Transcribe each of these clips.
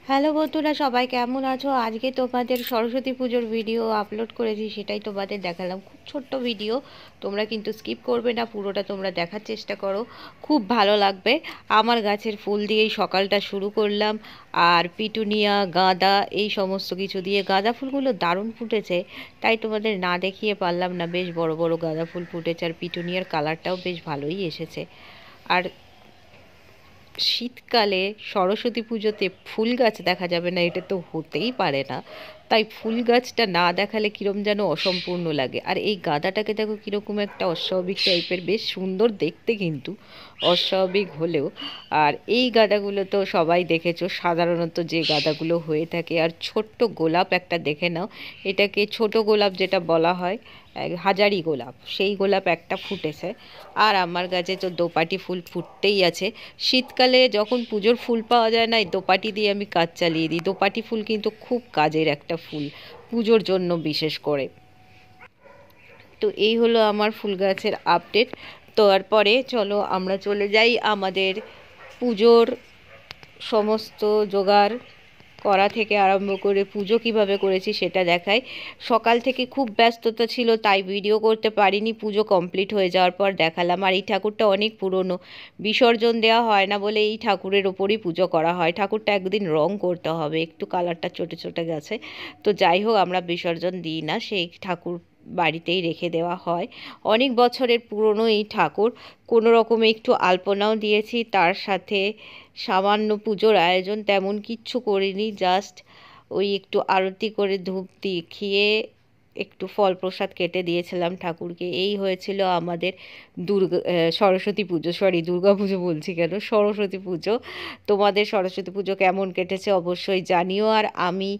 Hello বন্ধুরা, সবাই কেমন আছো? আজকে তোমাদের সরস্বতী পুজোর ভিডিও আপলোড করেছি, সেটাই তোমাদের দেখালাম। খুব ছোট্ট ভিডিও, তোমরা কিন্তু স্কিপ করবে না, পুরোটা তোমরা দেখার চেষ্টা করো, খুব ভালো লাগবে। আমার গাছের ফুল দিয়েই সকালটা শুরু করলাম, আর পিটুনিয়া, গাঁদা, এই সমস্ত কিছু দিয়ে। গাঁদা ফুলগুলো দারুণ ফুটেছে, তাই তোমাদের না দেখিয়ে পারলাম না। বেশ বড় বড় গাঁদা ফুল ফুটেছে, আর পিটুনিয়ার কালারটাও বেশ ভালোই এসেছে। আর শীতকালে সরস্বতী পুজোতে ফুল গাছ দেখা যাবে না, এটা তো হতেই পারে না। তাই ফুল গাছটা না দেখালে কিরম যেন অসম্পূর্ণ লাগে। আর এই গাঁদাটাকে দেখো কিরকম একটা অস্বাভাবিক টাইপের, বেশ সুন্দর দেখতে কিন্তু, অস্বাভাবিক হলেও। আর এই গাঁদাগুলো তো সবাই দেখেছো, সাধারণত যে গাঁদাগুলো হয়ে থাকে। আর ছোট্ট গোলাপ একটা দেখে নাও, এটাকে ছোট গোলাপ যেটা বলা হয়, হাজারি গোলাপ, সেই গোলাপ একটা ফুটেছে। আর আমার গাছে তো দোপাটি ফুল ফুটতেই আছে। শীতকালে যখন পুজোর ফুল পাওয়া যায় না, এই দোপাটি দিয়ে আমি কাজ চালিয়ে দিই। দোপাটি ফুল কিন্তু খুব কাজের একটা ফুল, পুজোর জন্য বিশেষ করে। তো এই হলো আমার ফুল গাছের আপডেট। তো তারপরে চলো আমরা চলে যাই আমাদের পুজোর সমস্ত জোগাড় করা থেকে আরম্ভ করে পুজো কিভাবে করেছি সেটা দেখাই। সকাল থেকে খুব ব্যস্ততা ছিল, তাই ভিডিও করতে পারিনি। পুজো কমপ্লিট হয়ে যাওয়ার পর দেখালাম। আর এই ঠাকুরটা অনেক পুরনো, বিসর্জন দেওয়া হয় না বলে এই ঠাকুরের ওপরই পুজো করা হয়। ঠাকুরটা একদিন রং করতে হবে, একটু কালারটা চটে চটে গেছে। তো যাই হোক, আমরা বিসর্জন দিই না, সেই ঠাকুর বাড়িতেই রেখে দেওয়া হয়। অনেক বছরের পুরনো এই ঠাকুর। কোনো রকমে একটু আলপনাও দিয়েছি, তার সাথে সামান্য পুজোর আয়োজন তেমন কিচ্ছু করিনি। জাস্ট ওই একটু আরতি করে ধূপ দেখিয়ে একটু ফল প্রসাদ কেটে দিয়েছিলাম ঠাকুরকে। এই হয়েছিল আমাদের সরস্বতী পুজো, সরি দুর্গা পুজো বলছি কেন, সরস্বতী পুজো। তোমাদের সরস্বতী পুজো কেমন কেটেছে অবশ্যই জানিও। আর আমি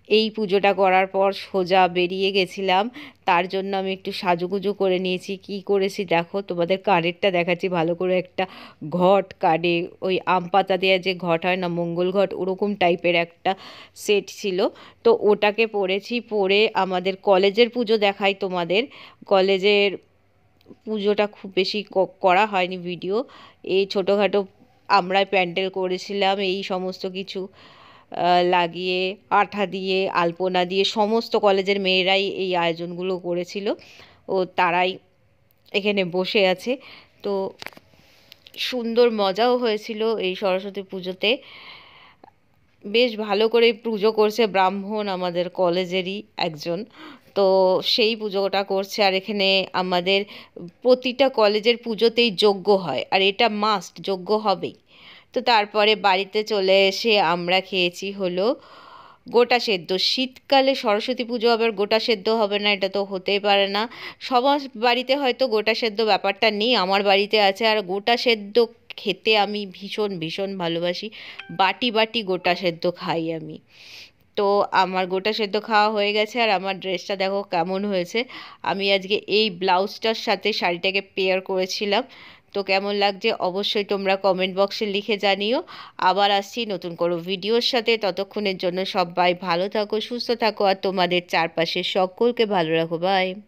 এই পুজোটা করার পর সোজা বেরিয়ে গেছিলাম, তার জন্য আমি একটু সাজুগুজু করে নিয়েছি। কি করেছি দেখো, তোমাদের কানেরটা দেখাচ্ছি ভালো করে। একটা ঘট কানে, ওই আম পাতা দেওয়া যে ঘট হয় না, মঙ্গল ঘট, ওরকম টাইপের একটা সেট ছিল। তো ওটাকে পরেছি, পরে আমাদের কলেজের পুজো দেখাই তোমাদের। কলেজের পুজোটা খুব বেশি করা হয়নি ভিডিও, এই ছোটোখাটো আমরা প্যান্ডেল করেছিলাম, এই সমস্ত কিছু লাগিয়ে, আঠা দিয়ে, আলপনা দিয়ে, সমস্ত কলেজের মেয়েরাই এই আয়োজনগুলো করেছিল। ও তারাই এখানে বসে আছে। তো সুন্দর মজাও হয়েছিল এই সরস্বতী পুজোতে। বেশ ভালো করে পুজো করছে ব্রাহ্মণ, আমাদের কলেজেরই একজন। তো সেই পুজোটা করছে। আর এখানে আমাদের প্রতিটা কলেজের পুজোতেই যজ্ঞ হয়, আর এটা মাস্ট, যজ্ঞ হবেই। তো তারপরে বাড়িতে চলে এসে আমরা খেয়েছি হলো গোটা সেদ্ধ। শীতকালে সরস্বতী পুজো আবার গোটা সেদ্ধ হবে না, এটা তো হতেই পারে না। সবার বাড়িতে হয়তো গোটা সেদ্ধ ব্যাপারটা নেই, আমার বাড়িতে আছে। আর গোটা সেদ্ধ খেতে আমি ভীষণ ভীষণ ভালোবাসি, বাটি বাটি গোটা সেদ্ধ খাই আমি। তো আমার গোটা সেদ্ধ খাওয়া হয়ে গেছে। আর আমার ড্রেসটা দেখো কেমন হয়েছে। আমি আজকে এই ব্লাউজটার সাথে শাড়িটাকে পেয়ার করেছিলাম। তো কেমন লাগছে অবশ্যই তোমরা কমেন্ট বক্সে লিখে জানিও। আবার আসছি নতুন কোনো ভিডিওর সাথে, ততক্ষণের জন্য সবাই ভালো থাকো, সুস্থ থাকো, আর তোমাদের চারপাশের সকলকে ভালো রাখো। বাই।